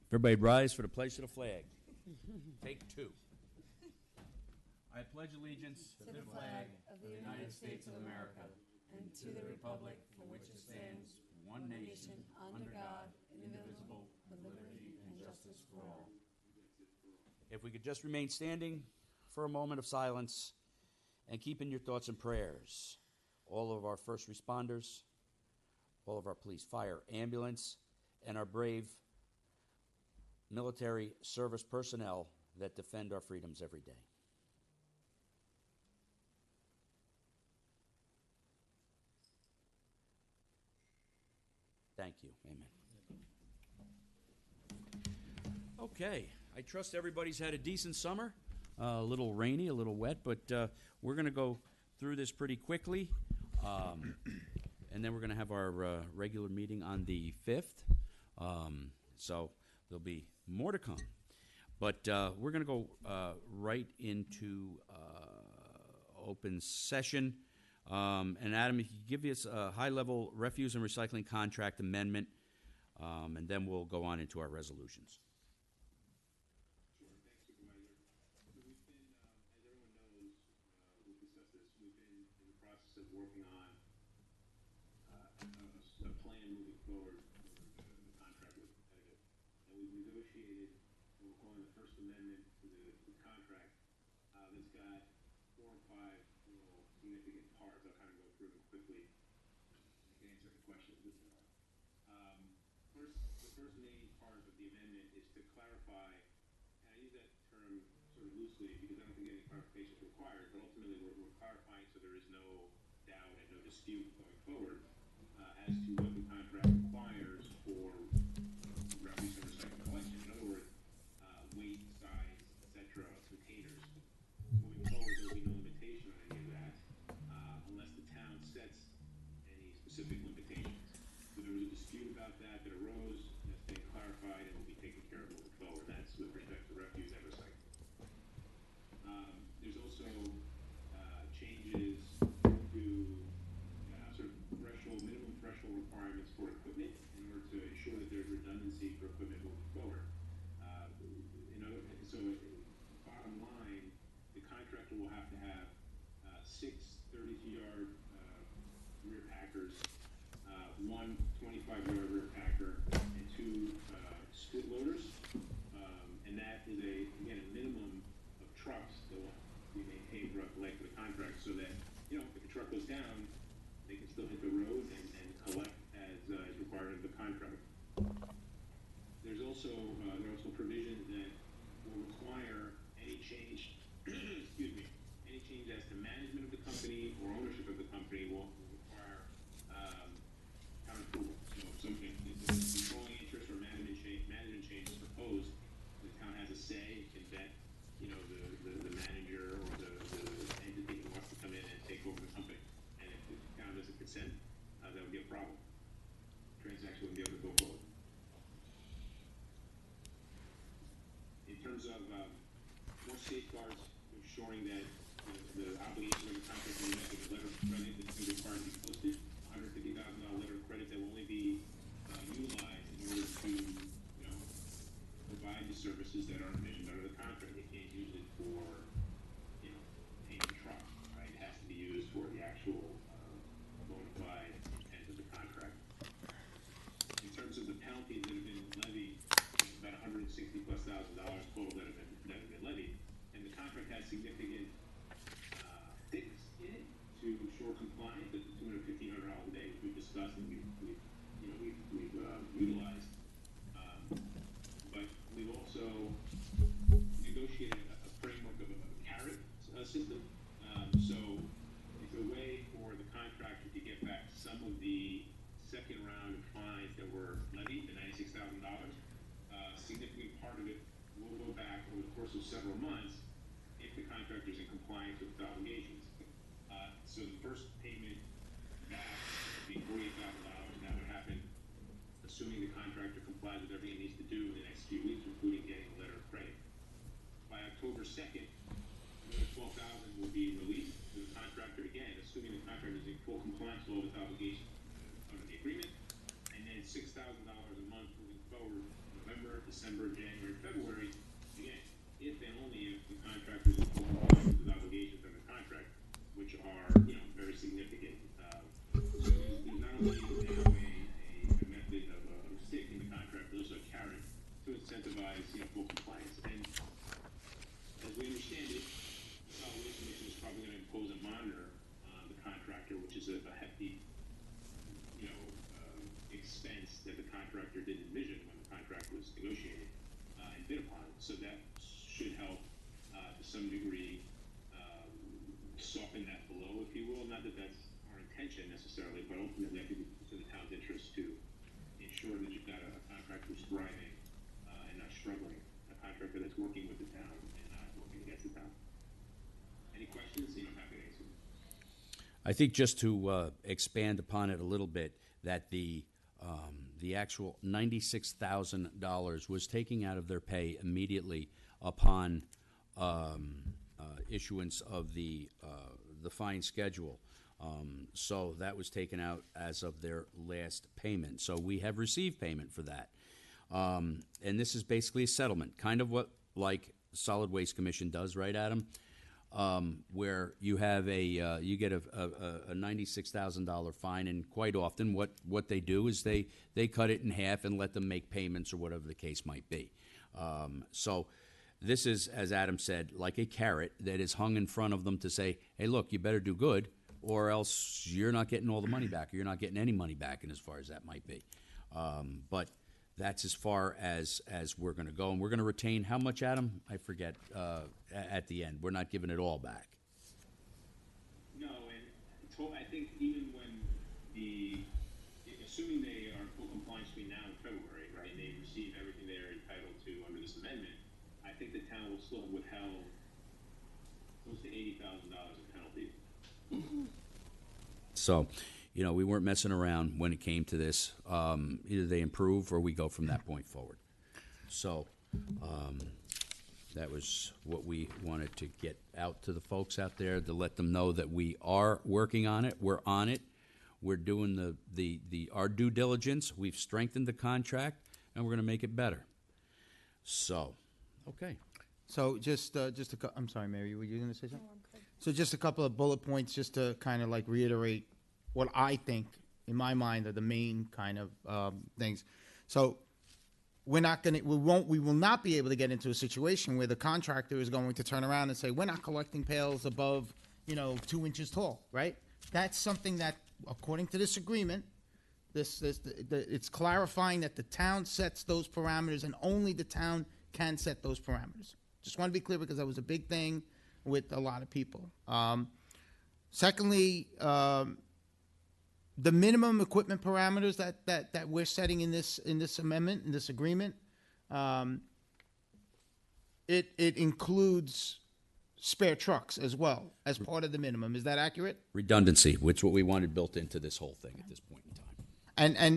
Everybody rise for the pledge to the flag. Take two. I pledge allegiance to the flag of the United States of America and to the republic for which it stands, one nation, under God, indivisible, with liberty and justice for all. If we could just remain standing for a moment of silence and keep in your thoughts and prayers all of our first responders, all of our police, fire, ambulance, and our brave military service personnel that defend our freedoms every day. Thank you. Amen. Okay. I trust everybody's had a decent summer. A little rainy, a little wet, but we're going to go through this pretty quickly. And then we're going to have our regular meeting on the 5th. So there'll be more to come. But we're going to go right into open session. And Adam, if you give us a high-level refuse and recycling contract amendment, and then we'll go on into our resolutions. Sure. Thanks, Supervisor. So we've been, as everyone knows, we've discussed this, we've been in the process of working on a plan moving forward for the contract with Connecticut. And we've negotiated what we're calling the First Amendment to the contract that's got 4 or 5 real significant parts. I'll kind of go through them quickly and can answer the questions if there are. The first main part of the amendment is to clarify, and I use that term sort of loosely because I don't think any clarification is required, but ultimately we're clarifying so there is no doubt and no dispute going forward as to what the contract requires for refuse and recycling collection. In other words, weight, size, etc. of containers. Moving forward, there will be no limitation on any of that unless the town sets any specific limitations. So there was a dispute about that arose. That's being clarified and will be taken care of moving forward. That's with respect to refuse and recycling. There's also changes to sort of minimum threshold requirements for equipment in order to ensure that there's redundancy for equipment moving forward. So bottom line, the contractor will have to have 6 32-yard rear packers, 1 25-yard rear packer, and 2 skid loaders. And that is again a minimum of trucks that will be maintained throughout the life of the contract, so that if the truck goes down, they can still hit the road and collect as is required of the contract. There are also provisions that will require any change, excuse me, any change as to management of the company or ownership of the company will require town approval. So if controlling interest or management change is proposed, the town has a say, can vet, the manager or the entity who wants to come in and take over the company. And if the town doesn't consent, that would be a problem. Transaction wouldn't be able to go forward. In terms of more safeguards, ensuring that the obligation of the contract will be met with a letter of credit that's going to be required to be posted, $150,000 letter of credit that will only be utilized in order to provide the services that are envisioned under the contract. They can't use it for paying the truck, right? It has to be used for the actual bona fide intent of the contract. In terms of the penalties that have been levied, it's about $160,000+ total that have been levied, and the contract has significant sticks in it to ensure compliance at the tune of $1,500 a day, which we've discussed and we've utilized. But we've also negotiated a framework of a carrot system. So it's a way for the contractor to get back some of the second round of fines that were levied, the $96,000. Significant part of it will go back over the course of several months if the contractor is in compliance with the obligations. So the first payment back would be $48,000, and that would happen assuming the contractor complies with everything it needs to do in the next few weeks, including getting a letter of credit. By October 2nd, another $12,000 will be released to the contractor, again, assuming the contractor is in full compliance with all its obligations under the agreement, and then $6,000 a month moving forward, November, December, December, January, February, again, if and only if the contractor is in full compliance with his obligations under contract, which are, very significant. So there's not only now a method of a stick in the contract, but also a carrot to incentivize, full compliance. And as we understand it, the Solid Waste Commission is probably going to impose a monitor on the contractor, which is a hefty, expense that the contractor didn't envision when the contract was negotiated and bid upon. So that should help to some degree soften that blow, if you will. Not that that's our intention necessarily, but ultimately I think it's in the town's interest to ensure that you've got a contractor who's thriving and not struggling, a contractor that's working with the town and not working against the town. Any questions? I'm happy to answer. I think just to expand upon it a little bit, that the actual $96,000 was taken out of their pay immediately upon issuance of the fine schedule. So that was taken out as of their last payment. So we have received payment for that. And this is basically a settlement, kind of what like Solid Waste Commission does, right, Adam? Where you have you get a $96,000 fine, and quite often what they do is they cut it in half and let them make payments or whatever the case might be. So this is, as Adam said, like a carrot that is hung in front of them to say, hey, look, you better do good, or else you're not getting all the money back, or you're not getting any money back, and as far as that might be. But that's as far as we're going to go. And we're going to retain how much, Adam? I forget, at the end. We're not giving it all back. No, and I think even when assuming they are in full compliance between now and February, right, and they receive everything they're entitled to under this amendment, I think the town will still have withheld close to $80,000 in penalties. So, we weren't messing around when it came to this. Either they improve or we go from that point forward. So that was what we wanted to get out to the folks out there, to let them know that we are working on it. We're on it. We're doing our due diligence. We've strengthened the contract, and we're going to make it better. So, okay. So I'm sorry, Mary, were you going to say something? So just a couple of bullet points just to kind of like reiterate what I think, in my mind, are the main kind of things. So we will not be able to get into a situation where the contractor is going to turn around and say, we're not collecting pails above, 2 inches tall, right? That's something that, according to this agreement, it's clarifying that the town sets those parameters, and only the town can set those parameters. Just want to be clear, because that was a big thing with a lot of people. Secondly, the minimum equipment parameters that we're setting in this amendment, in this agreement, it includes spare trucks as well as part of the minimum. Is that accurate? Redundancy, which is what we wanted built into this whole thing at this point in time.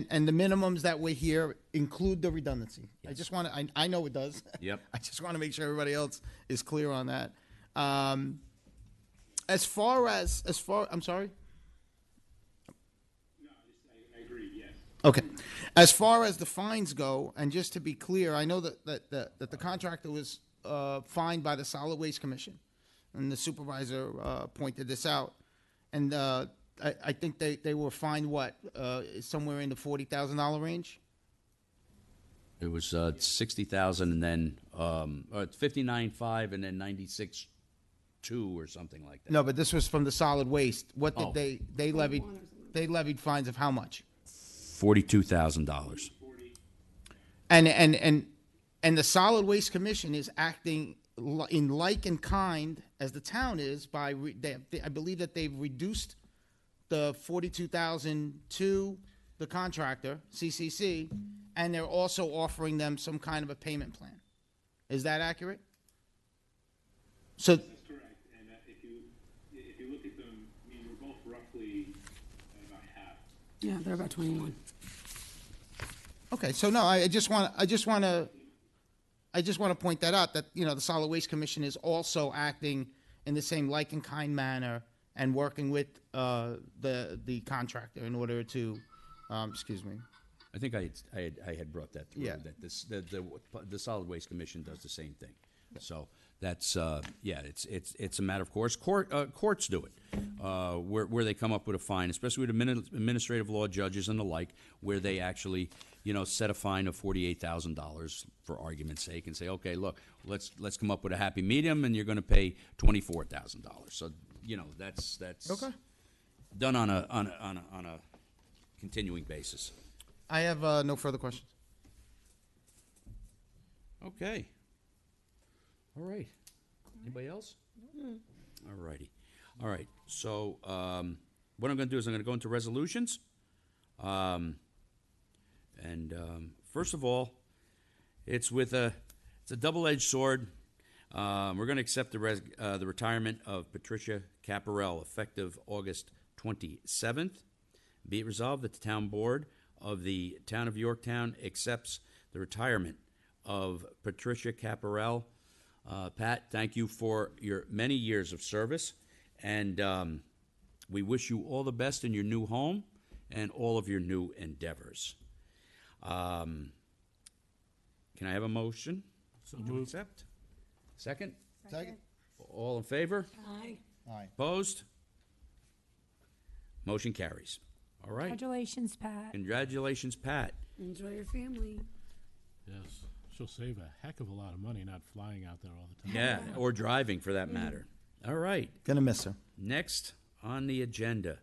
And the minimums that we're here include the redundancy. Yes. I just want to, I know it does. Yep. I just want to make sure everybody else is clear on that. As far, I'm sorry? I agree, yes. Okay. As far as the fines go, and just to be clear, I know that the contractor was fined by the Solid Waste Commission, and the supervisor pointed this out. And I think they were fined, somewhere in the $40,000 range? It was 60,000, and then 59.5, and then 96.2 or something like that. No, but this was from the solid waste. What did Oh. they levied? They levied fines of how much? $42,000. And the Solid Waste Commission is acting in like and kind as the town is by I believe that they've reduced the $42,000 to the contractor, CCC, and they're also offering them some kind of a payment plan. Is that accurate? So That's correct. And if you look at them, we're both roughly about half. Yeah, they're about 21. okay, so no, I just want to point that out, that the Solid Waste Commission is also acting in the same like and kind manner and working with the contractor in order to, excuse me, I think I had brought that through. Yeah. That the Solid Waste Commission does the same thing. So that's it's a matter of course. Courts do it, where they come up with a fine, especially with administrative law judges and the like, where they actually set a fine of $48,000 for argument's sake, and say, okay, look, let's come up with a happy medium, and you're going to pay $24,000. So that's Okay. done on a continuing basis. I have no further questions. Okay. All right. Anybody else? All righty. All right. So what I'm going to do is I'm going to go into resolutions. First of all, it's a double-edged sword. We're going to accept the retirement of Patricia Caparel effective August 27th. Be it resolved that the town board of the town of Yorktown accepts the retirement of Patricia Caparel. Pat, thank you for your many years of service, and we wish you all the best in your new home and all of your new endeavors. Can I have a motion to accept? Second? Second. All in favor? Aye. Aye. Opposed? Motion carries. All right. Congratulations, Pat. Congratulations, Pat. Enjoy your family. Yes, she'll save a heck of a lot of money not flying out there all the time. Yeah, or driving for that matter. All right. Gonna miss her. Next on the agenda,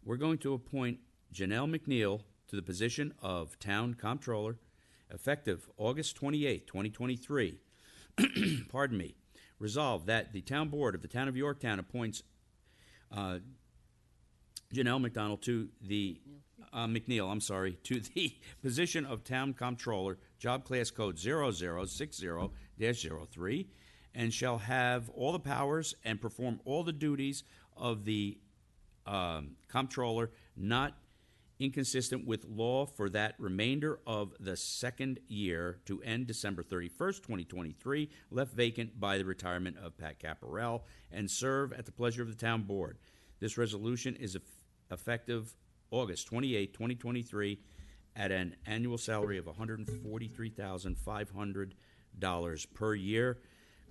we're going to appoint Janelle McNeil to the position of Town Comptroller effective August 28, 2023. Pardon me. Resolved that the Town Board of the Town of Yorktown appoints Janelle McDonald to the McNeil, to the position of Town Comptroller, Job Class Code 0060-03, and shall have all the powers and perform all the duties of the Comptroller not inconsistent with law for that remainder of the second year to end December 31st, 2023, left vacant by the retirement of Pat Caparel, and serve at the pleasure of the Town Board. This resolution is effective August 28, 2023, at an annual salary of $143,500 per year.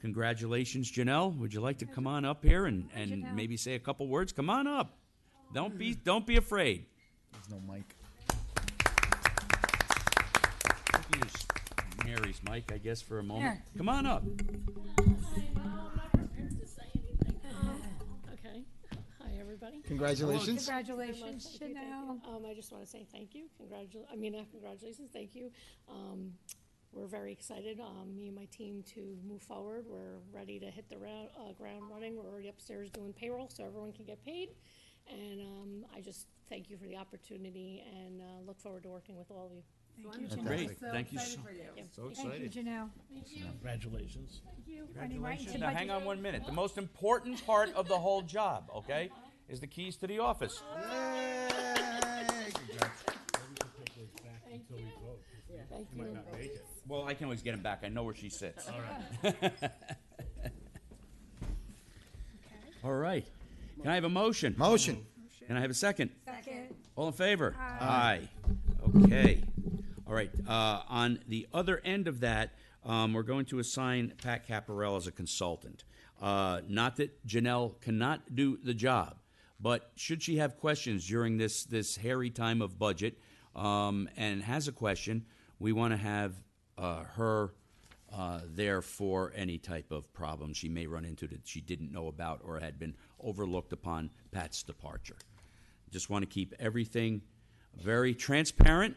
Congratulations, Janelle. Would you like to come on up here and Janelle. maybe say a couple words? Come on up. Don't be afraid. There's no mic. Use Mary's mic, I guess, for a moment. Here. Come on up. I'm not prepared to say anything. Okay. Hi, everybody. Congratulations. Congratulations, Thank you, thank you. Chanel. I just want to say thank you. Congratulations. Thank you. We're very excited, me and my team, to move forward. We're ready to hit the ground running. We're already upstairs doing payroll, so everyone can get paid. And I just thank you for the opportunity and look forward to working with all of you. Thank you, Fantastic. Janelle. Great. Thank you so Yeah. So Thank you, excited. Janelle. Congratulations. Thank you. Running right into Now, hang budget. on 1 minute. The most important part of the whole job, okay, is the keys to the office. Until we vote. Thank You might you. not make it. Well, I can always get him back. I know where she sits. All right. All right. Can I have a motion? Motion. Can I have a second? Second. All in favor? Aye. Okay. All right. On the other end of that, we're going to assign Pat Caparel as a consultant. Not that Janelle cannot do the job, but should she have questions during this hairy time of budget and has a question, we want to have her there for any type of problem she may run into that she didn't know about or had been overlooked upon Pat's departure. Just want to keep everything very transparent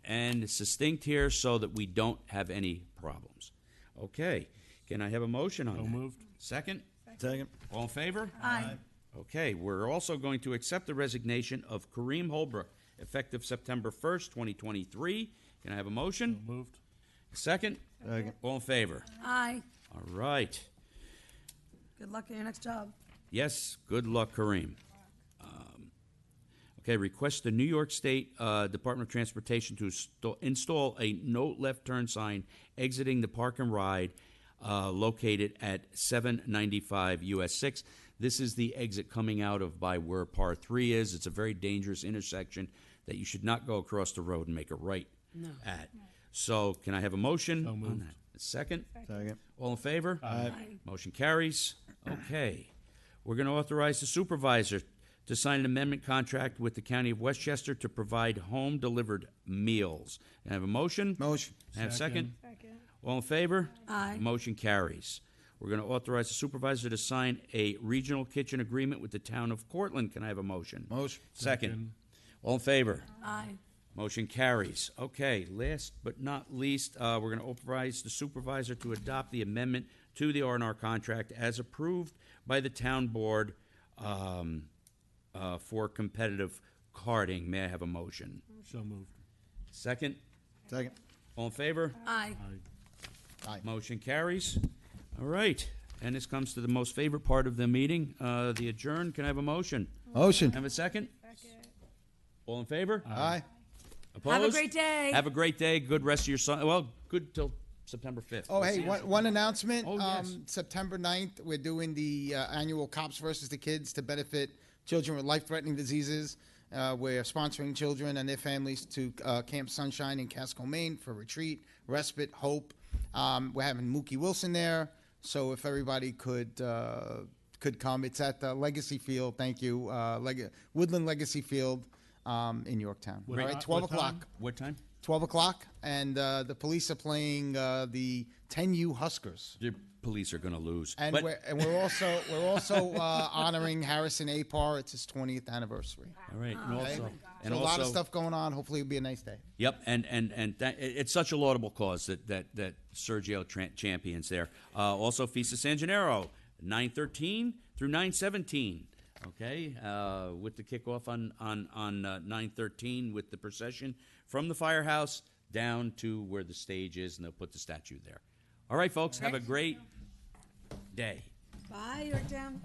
and succinct here so that we don't have any problems. Okay. Can I have a motion on So that? moved. Second? Second. All in favor? Aye. Okay, we're also going to accept the resignation of Kareem Holbrook, effective September 1st, 2023. Can I have a motion? Moved. Second? Second. All in favor? Aye. All right. Good luck in your next job. Yes, good luck, Kareem. Okay, request the New York State Department of Transportation to install a no left turn sign exiting the Park and Ride located at 795 US 6. This is the exit coming out of by where Par 3 is. It's a very dangerous intersection. that you should not go across the road and make a right at. So can I have a motion So on moved. that? A second? Second. All in favor? Aye. Motion carries. Okay. We're going to authorize the supervisor to sign an amendment contract with the County of Westchester to provide home-delivered meals. Can I have a motion? Motion. Can I have a second? Second. All in favor? Aye. Motion carries. We're going to authorize the supervisor to sign a regional kitchen agreement with the town of Cortland. Can I have a motion? Motion. Second. All in favor? Aye. Motion carries. Okay, last but not least, we're going to authorize the supervisor to adopt the amendment to the R&R contract as approved by the town board for competitive carding. May I have a motion? So moved. Second? Second. All in favor? Aye. Aye. Aye. Motion carries. All right, and this comes to the most favorite part of the meeting, the adjourn. Can I have a motion? Motion. Have a second? All in favor? Aye. Opposed? Have a great day. Have a great day. Good rest of your Sunday. Well, good till September 5th. Oh, hey, one announcement. Oh, yes. September 9th, we're doing the annual Cops versus the Kids to benefit children with life-threatening diseases. We're sponsoring children and their families to Camp Sunshine in Casco, Maine for retreat, respite, hope. We're having Mookie Wilson there, so if everybody could come, it's at the Legacy Field. Thank you, Woodland Legacy Field in Yorktown. What All right, time- 12 what o'clock. time? What time? 12 o'clock, and the police are playing the 10U Huskers. The police are going to lose. And But- we're also honoring Harrison Apar. It's his 20th anniversary. all right, and Okay? also, So a lot of stuff going on. Hopefully, it'll be a nice day. Yep, and it's such a laudable cause that Sergio champions there. Also, Feast of San Gennaro, 9:13 through 9:17. Okay, with the kickoff on 9:13 with the procession from the firehouse down to where the stage is, and they'll put the statue there. All right, folks, have a great day. Bye, Yorktown.